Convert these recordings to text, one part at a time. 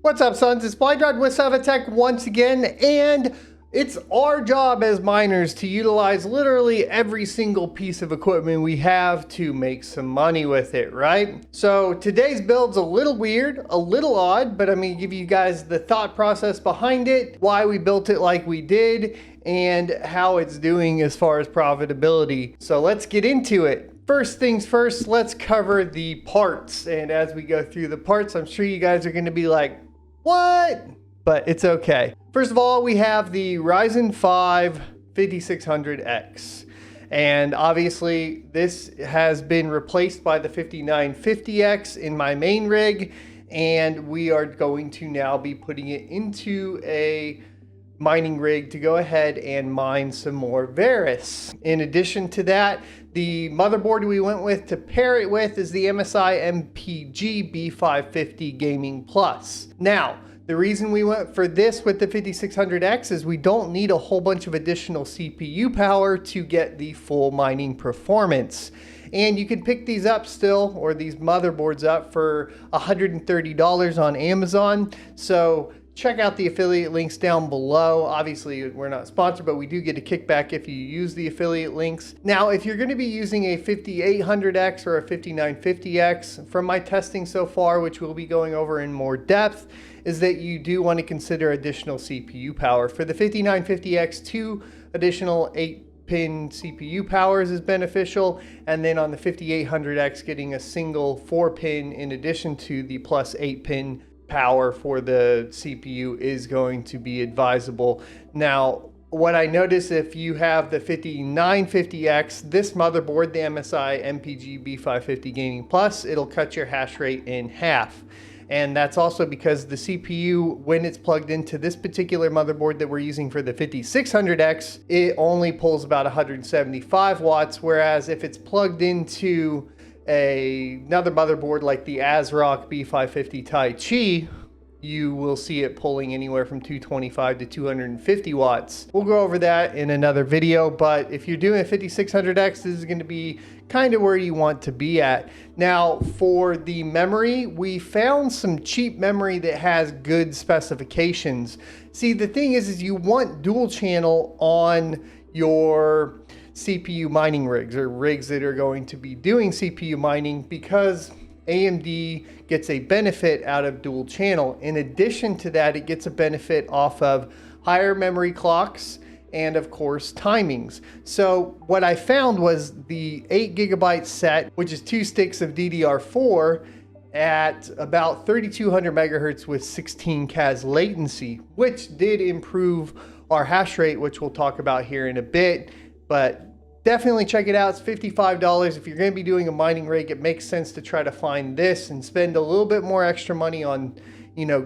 What's up, sons? It's Blindrod with Tech once again, and it's our job as miners to utilize literally every single piece of equipment we have to make some money with it, right? So today's build's a little weird, a little odd, but I'm gonna give you guys the thought process behind it, why we built it like we did, and how it's doing as far as profitability. So let's get into it. First things first, let's cover the parts. And as we go through the parts, I'm sure you guys are gonna be like, what? But it's okay. First of all, we have the Ryzen 5 5600X. And obviously this has been replaced by the 5950X in my main rig. And we are going to now be putting it into a mining rig to go ahead and mine some more Verus. In addition to that, the motherboard we went with to pair it with is the MSI MPG B550 Gaming Plus. Now, the reason we went for this with the 5600X is we don't need a whole bunch of additional CPU power to get the full mining performance. And you can pick these up still, or these motherboards up, for $130 on Amazon. So check out the affiliate links down below. Obviously, we're not sponsored, but we do get a kickback if you use the affiliate links. Now, if you're going to be using a 5800X or a 5950X, from my testing so far, which we'll be going over in more depth, is that you do want to consider additional CPU power. For the 5950X, 2 additional 8-pin CPU powers is beneficial, and then on the 5800X, getting a single 4-pin in addition to the plus 8-pin power for the CPU is going to be advisable. Now, what I notice, if you have the 5950X, this motherboard, the MSI MPG B550 Gaming Plus, it'll cut your hash rate in half. And that's also because the CPU, when it's plugged into this particular motherboard that we're using for the 5600X, it only pulls about 175 watts, whereas if it's plugged into another motherboard like the ASRock B550 Tai Chi, you will see it pulling anywhere from 225 to 250 watts. We'll go over that in another video, but if you're doing a 5600X, this is going to be kind of where you want to be at. Now, for the memory, we found some cheap memory that has good specifications. See, the thing is you want dual channel on your CPU mining rigs, or rigs that are going to be doing CPU mining, because AMD gets a benefit out of dual channel. In addition to that, it gets a benefit off of higher memory clocks and of course timings. So what I found was the 8GB set, which is 2 sticks of DDR4 at about 3200 megahertz with 16 CAS latency, which did improve our hash rate, which we'll talk about here in a bit. But definitely check it out. It's $55. If you're going to be doing a mining rig, it makes sense to try to find this and spend a little bit more extra money on,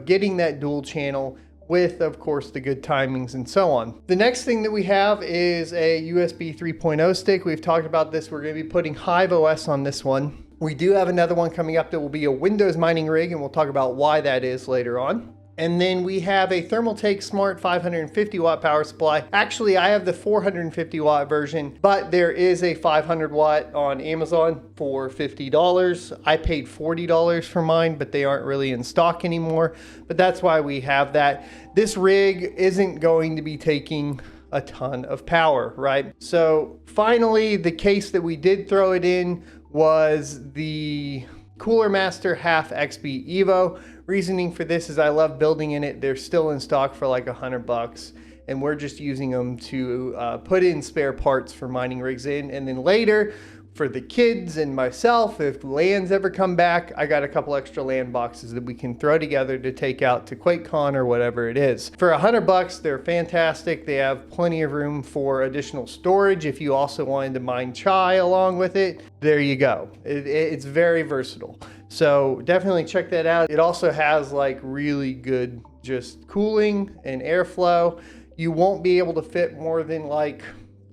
getting that dual channel with, of course, the good timings and so on. The next thing that we have is a USB 3.0 stick. We've talked about this. We're going to be putting Hive OS on this one. We do have another one coming up that will be a Windows mining rig, and we'll talk about why that is later on. And then we have a Thermaltake Smart 550 watt power supply. Actually, I have the 450 watt version, but there is a 500 watt on Amazon for $50. I paid $40 for mine, but they aren't really in stock anymore. But that's why we have that. This rig isn't going to be taking a ton of power, right? So finally, the case that we did throw it in was the Cooler Master Half XB Evo. Reasoning for this is I love building in it. They're still in stock for like $100, and we're just using them to put in spare parts for mining rigs in. And then later, for the kids and myself, if LANs ever come back, I got a couple extra LAN boxes that we can throw together to take out to QuakeCon or whatever it is. For $100, they're fantastic. They have plenty of room for additional storage. If you also wanted to mine chai along with it, there you go. It's very versatile. So definitely check that out. It also has like really good just cooling and airflow. You won't be able to fit more than like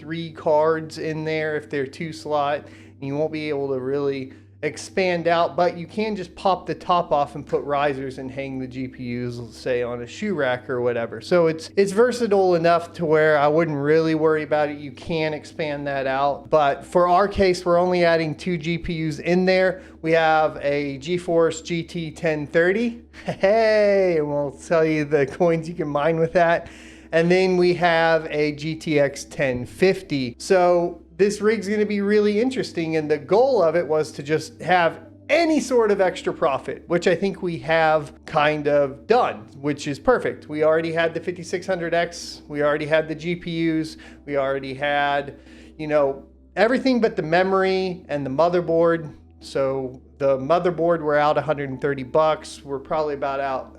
3 cards in there if they're 2 slot. You won't be able to really expand out, but you can just pop the top off and put risers and hang the GPUs, say on a shoe rack or whatever. So it's versatile enough to where I wouldn't really worry about it. You can expand that out, but for our case, we're only adding 2 GPUs in there. We have a GeForce GT 1030. Hey, and we'll tell you the coins you can mine with that. And then we have a GTX 1050. So this rig's going to be really interesting, and the goal of it was to just have any sort of extra profit, which I think we have kind of done, which is perfect. We already had the 5600X, we already had the GPUs, we already had, you know, everything but the memory and the motherboard. So the motherboard, we're out 130 bucks. We're probably about out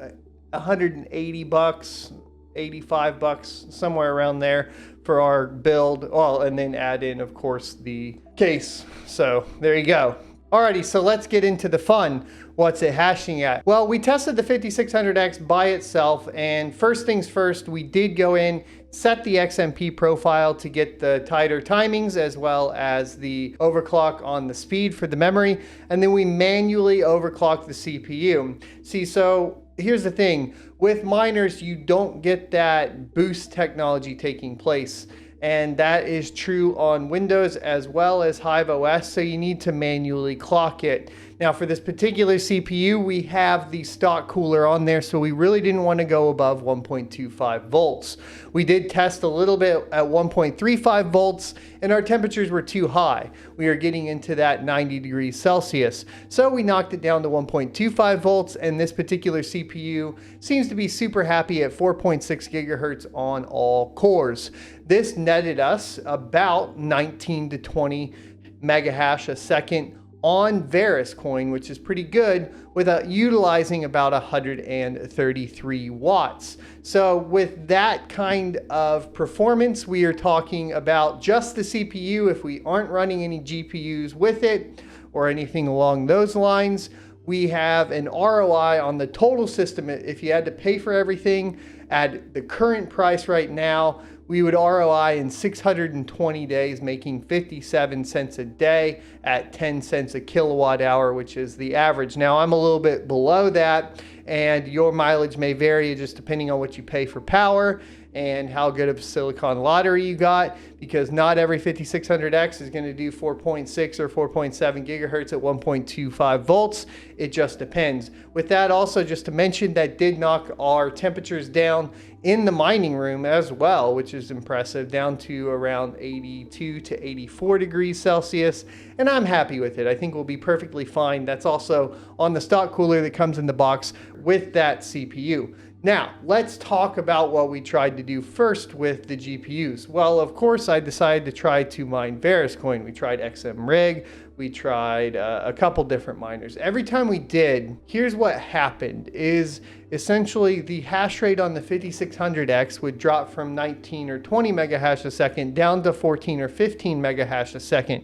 180 bucks, 85 bucks, somewhere around there for our build. Well, and then add in, of course, the case. So there you go. Alrighty, so let's get into the fun. What's it hashing at? Well, we tested the 5600X by itself, and first things first, we did go in, set the XMP profile to get the tighter timings as well as the overclock on the speed for the memory, and then we manually overclocked the CPU. See, so here's the thing. With miners, you don't get that boost technology taking place. And that is true on Windows as well as Hive OS, so you need to manually clock it. Now for this particular CPU, we have the stock cooler on there, so we really didn't want to go above 1.25 volts. We did test a little bit at 1.35 volts, and our temperatures were too high. We are getting into that 90 degrees Celsius. So we knocked it down to 1.25 volts, and this particular CPU seems to be super happy at 4.6 gigahertz on all cores. This netted us about 19 to 20 megahash a second on Verus coin, which is pretty good, without utilizing about 133 watts. So with that kind of performance, we are talking about just the CPU. If we aren't running any GPUs with it or anything along those lines, we have an ROI on the total system. If you had to pay for everything at the current price right now, we would ROI in 620 days, making 57 cents a day at 10 cents a kilowatt hour, which is the average. Now, I'm a little bit below that, and your mileage may vary just depending on what you pay for power and how good of a silicon lottery you got, because not every 5600X is going to do 4.6 or 4.7 gigahertz at 1.25 volts. It just depends. With that, also just to mention, that did knock our temperatures down in the mining room as well, which is impressive, down to around 82 to 84 degrees Celsius, and I'm happy with it. I think we'll be perfectly fine. That's also on the stock cooler that comes in the box with that CPU. Now, let's talk about what we tried to do first with the GPUs. Well, of course, I decided to try to mine Verus coin. We tried XMRig, we tried a couple different miners. Every time we did, here's what happened, is essentially the hash rate on the 5600X would drop from 19 or 20 megahash a second down to 14 or 15 megahash a second,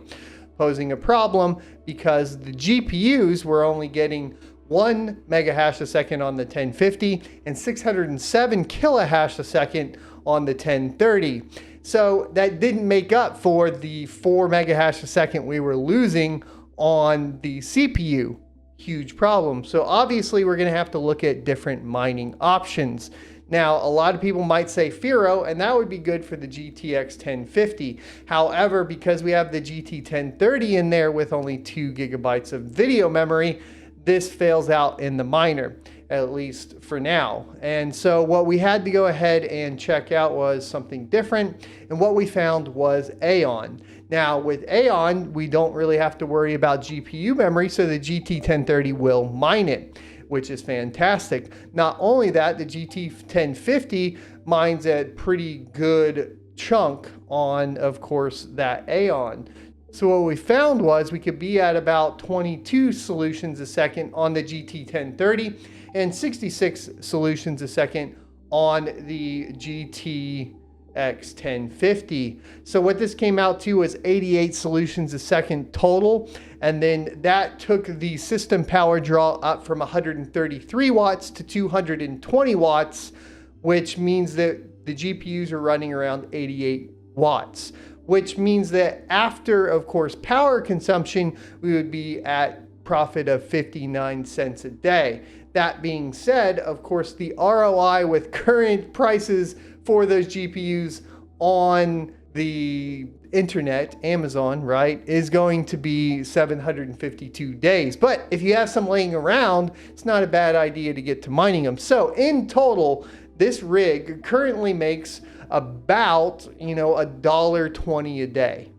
posing a problem because the GPUs were only getting 1 megahash a second on the 1050 and 607 kilohash a second on the 1030. So that didn't make up for the 4 megahash a second we were losing on the CPU. Huge problem. So obviously we're going to have to look at different mining options. Now, a lot of people might say Firo, and that would be good for the GTX 1050. However, because we have the GT 1030 in there with only 2 gigabytes of video memory, this fails out in the miner, at least for now. And so what we had to go ahead and check out was something different. And what we found was Aion. Now with Aion, we don't really have to worry about GPU memory, so the GT 1030 will mine it, which is fantastic. Not only that, the GT 1050 mines a pretty good chunk on, of course, that Aion. So what we found was we could be at about 22 solutions a second on the GT 1030 and 66 solutions a second on the GTX 1050. So what this came out to was 88 solutions a second total. And then that took the system power draw up from 133 watts to 220 watts, which means that the GPUs are running around 88 watts. Which means that after, of course, power consumption, we would be at profit of 59 cents a day. That being said, of course, the ROI with current prices for those GPUs on the internet, Amazon, right, is going to be 752 days. But if you have some laying around, it's not a bad idea to get to mining them. So in total, this rig currently makes about, $1.20 a day.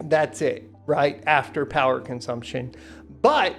That's it, right? After power consumption. But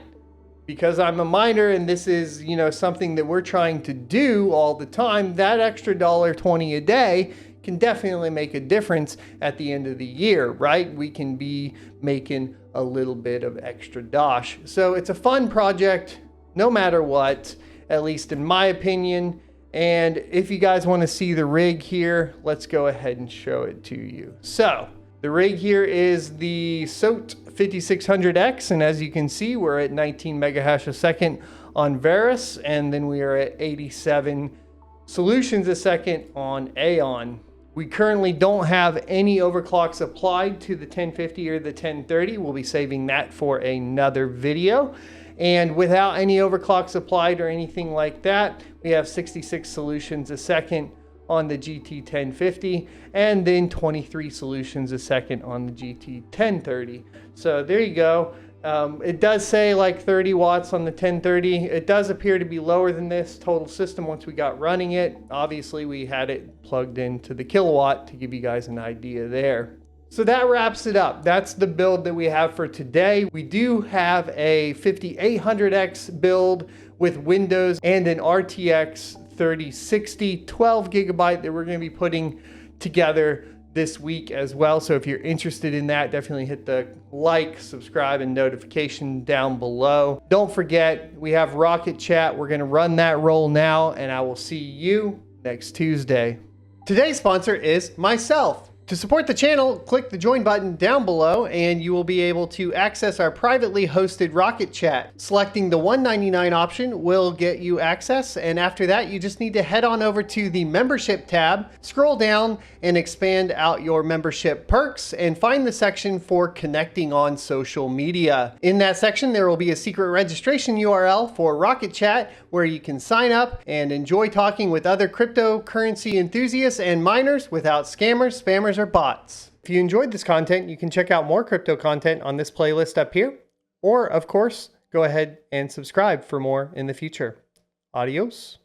because I'm a miner and this is, something that we're trying to do all the time, that extra $1.20 a day can definitely make a difference at the end of the year, right? We can be making a little bit of extra dosh. So it's a fun project, no matter what, at least in my opinion. And if you guys want to see the rig here, let's go ahead and show it to you. So the rig here is the SOT 5600X, and as you can see, we're at 19 megahash a second on Verus, and then we are at 87 solutions a second on Aion. We currently don't have any overclocks applied to the 1050 or the 1030. We'll be saving that for another video. And without any overclocks applied or anything like that, we have 66 solutions a second on the GT 1050 and then 23 solutions a second on the GT 1030. So there you go. It does say like 30 watts on the 1030. It does appear to be lower than this total system once we got running it. Obviously we had it plugged into the kilowatt to give you guys an idea there. So that wraps it up. That's the build that we have for today. We do have a 5800X build with Windows and an RTX 3060 12 gigabyte that we're going to be putting together this week as well. So if you're interested in that, definitely hit the like, subscribe, and notification down below. Don't forget, we have Rocket Chat. We're going to run that roll now, and I will see you next Tuesday. Today's sponsor is myself. To support the channel, click the join button down below and you will be able to access our privately hosted Rocket Chat. Selecting the $1.99 option will get you access, and after that you just need to head on over to the membership tab, scroll down and expand out your membership perks and find the section for connecting on social media. In that section there will be a secret registration URL for Rocket Chat where you can sign up and enjoy talking with other cryptocurrency enthusiasts and miners without scammers, spammers, or bots. If you enjoyed this content, you can check out more crypto content on this playlist up here, or of course, go ahead and subscribe for more in the future. Adios.